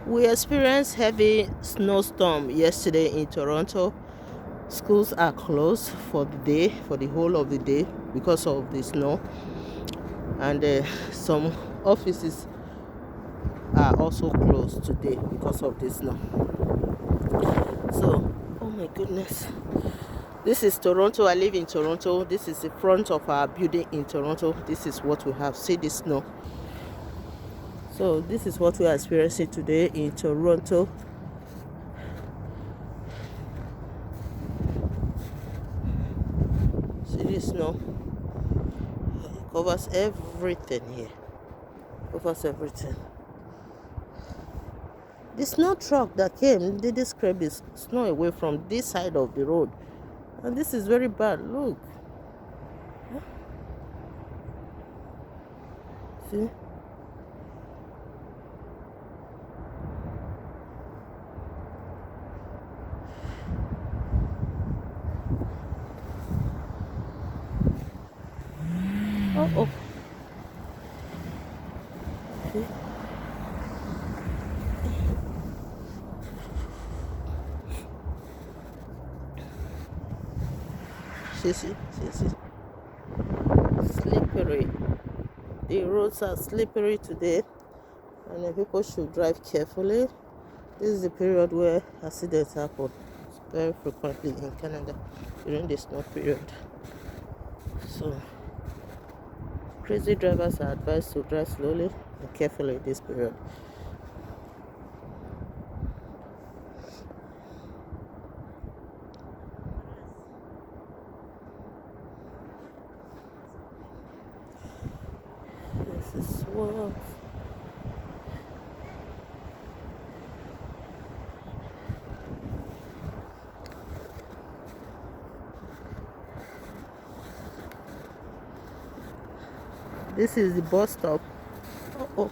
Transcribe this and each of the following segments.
We experienced heavy snowstorm yesterday in Toronto. Schools are closed for the day, for the whole of the day, because of the snow. And some offices are also closed today because of the snow. So, oh my goodness. This is Toronto. I live in Toronto. This is the front of our building in Toronto. This is what we have. See the snow. So this is what we are experiencing today in Toronto. See the snow. It covers everything here. Covers everything. The snow truck that came did scrape the snow away from this side of the road. And this is very bad. Look. See? Oh. See. Slippery. The roads are slippery today, and people should drive carefully. This is the period where accidents happen very frequently in Canada during the snow period. So crazy drivers are advised to drive slowly and carefully this period. This is what. This is the bus stop. Oh.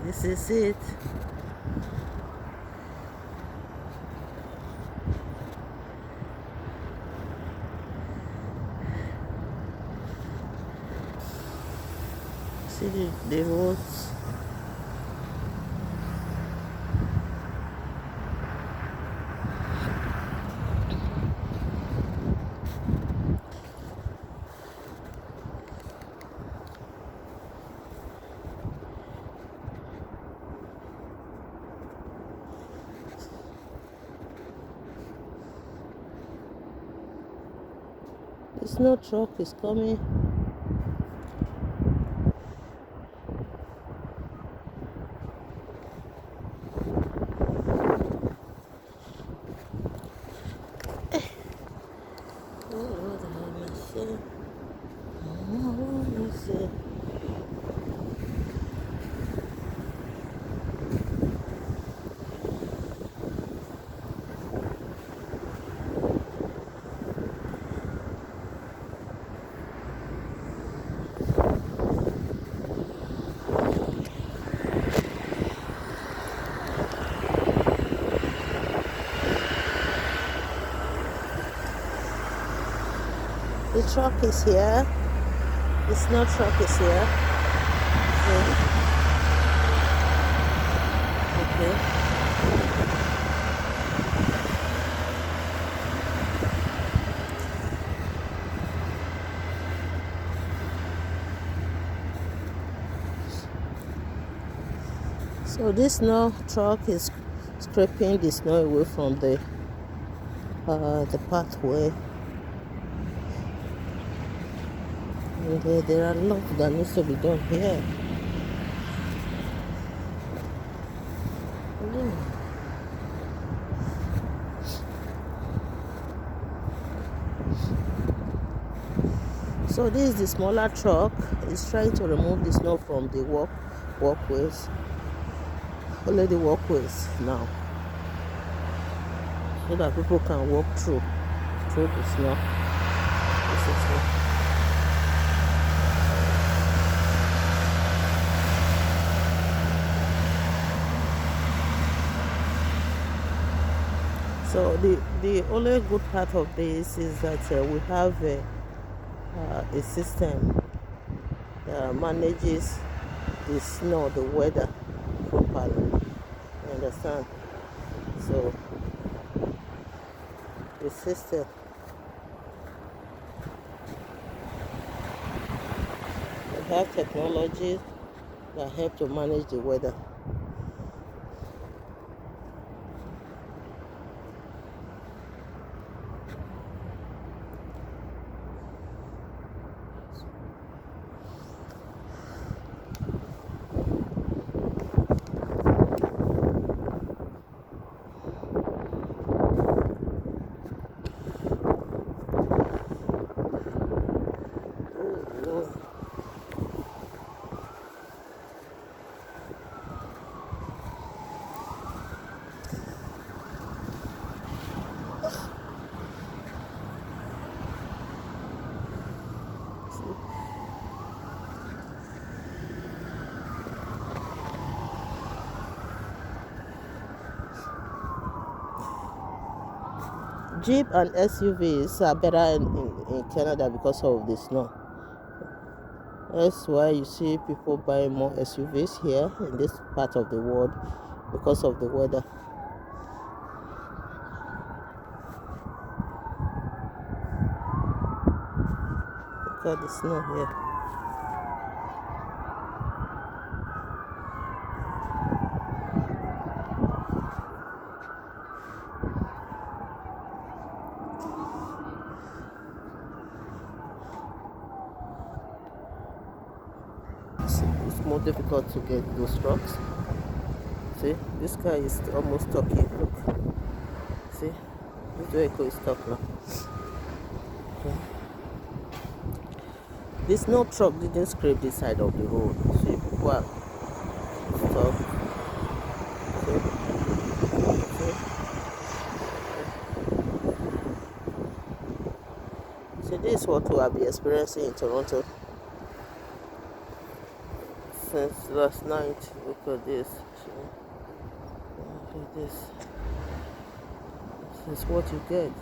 This is it. See the roads. The snow truck is coming. The truck is here. The snow truck is here. Okay. So this snow truck is scraping the snow away from the pathway. And there are a lot that needs to be done here. So this is the smaller truck. It's trying to remove the snow from the walkways. Only the walkways now, so that people can walk through the snow. This is it. So The only good part of this is that we have a system that manages the snow, the weather properly. You understand? So the system, we have technologies that help to manage the weather. Jeep and SUVs are better in Canada because of the snow. That's why you see people buying more SUVs here in this part of the world because of the weather. Look at the snow here. It's more difficult to get those trucks. See, this car is almost stuck here. Look. See, this vehicle is stuck now. Okay. The snow truck didn't scrape this side of the road. See, people are stuck. See, this is what we have been experiencing in Toronto since last night. Look at this. Look at this. This is what you get.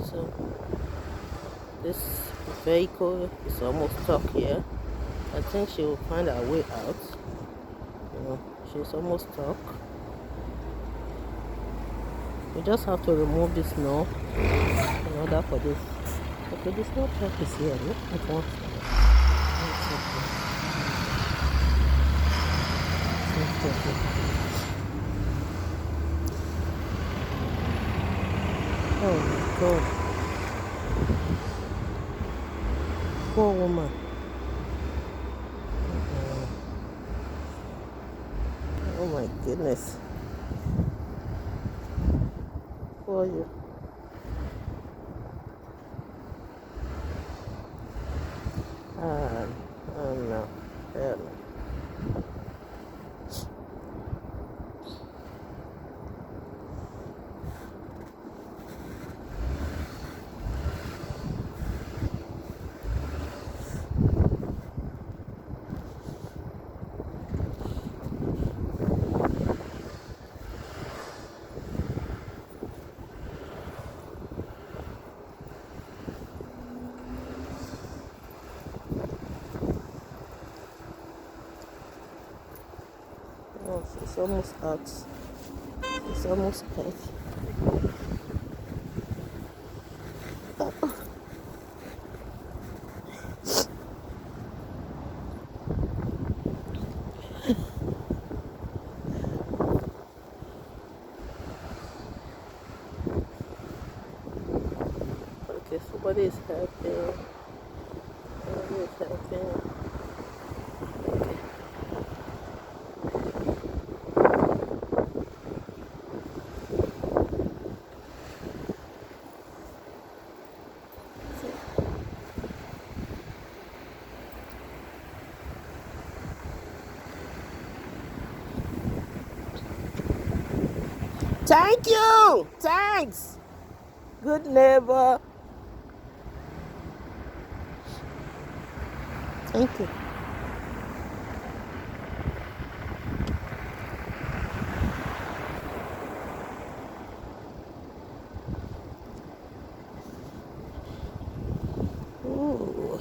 So this vehicle is almost stuck here. I think she will find her way out. She's almost stuck. We just have to remove the snow in order for this. Okay, the snow truck is here. Look at one. Oh my God. Poor woman. Oh my goodness. Poor you. Oh no. Hell no. Oh, it's almost out. It's almost out. Okay, somebody is helping. Somebody is helping. Thank you. Thanks. Good neighbor. Thank you. Ooh.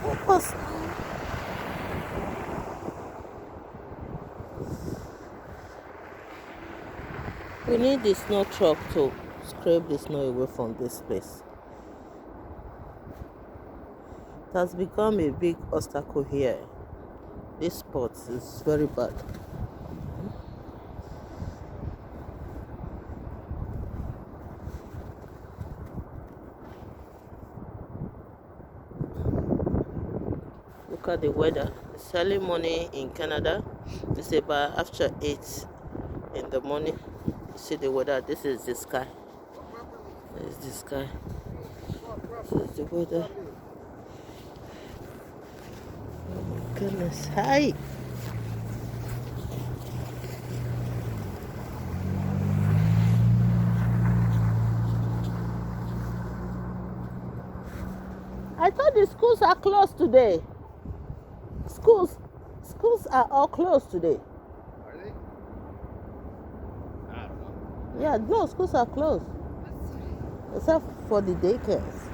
Help us. We need the snow truck to scrape the snow away from this place. It has become a big obstacle here. This spot is very bad. Look at the weather. It's early morning in Canada. It's about after 8 in the morning. See the weather. This is the sky. This is the sky. This is the weather. Oh my goodness. Hi. I thought the schools are closed today. Schools are all closed today. Are they? I don't know. Yeah, no, schools are closed. Except for the daycares.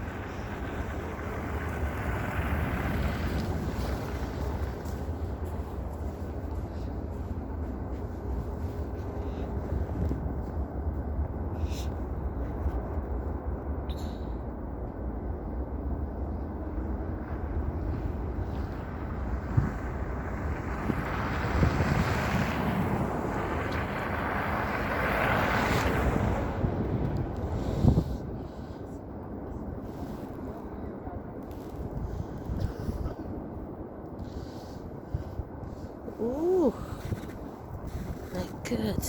Ooh, my God.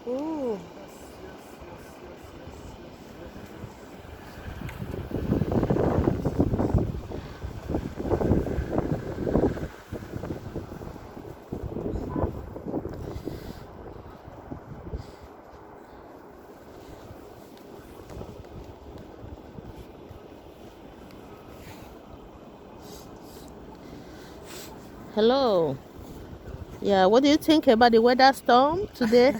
Ooh. Hello. Yeah, what do you think about the weather storm today?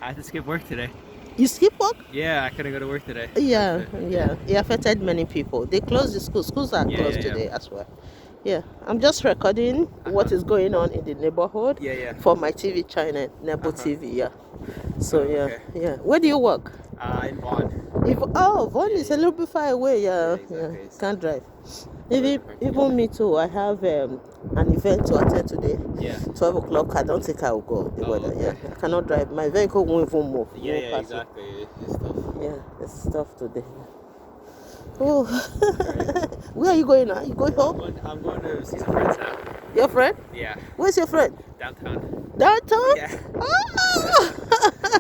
I had to skip work today. You skip work? Yeah, I couldn't go to work today. Yeah, yeah. It affected many people. They closed the schools. Schools are Yeah, closed yeah, yeah. today as well. Yeah, I'm just recording what is going on in the neighborhood Yeah, yeah. for my TV channel, Nebo TV. Yeah. So Oh, yeah, okay. yeah. Where do you work? In Vaughan. If Vaughan is a little bit far away. Yeah, exactly. yeah. So- Can't drive. Perfect. Even me too. I have an event to attend today. Yeah. 12 o'clock. I don't think I will go. The Oh, weather. okay. Yeah, I cannot drive. My vehicle won't even move. Yeah, Won't yeah, pass it. exactly. It's tough. Yeah, it's tough today. Oh, where are you going now? You going home? I'm going to see some friends now. Your friend? Yeah, Where's your friend? downtown. Downtown? Yeah. Ah!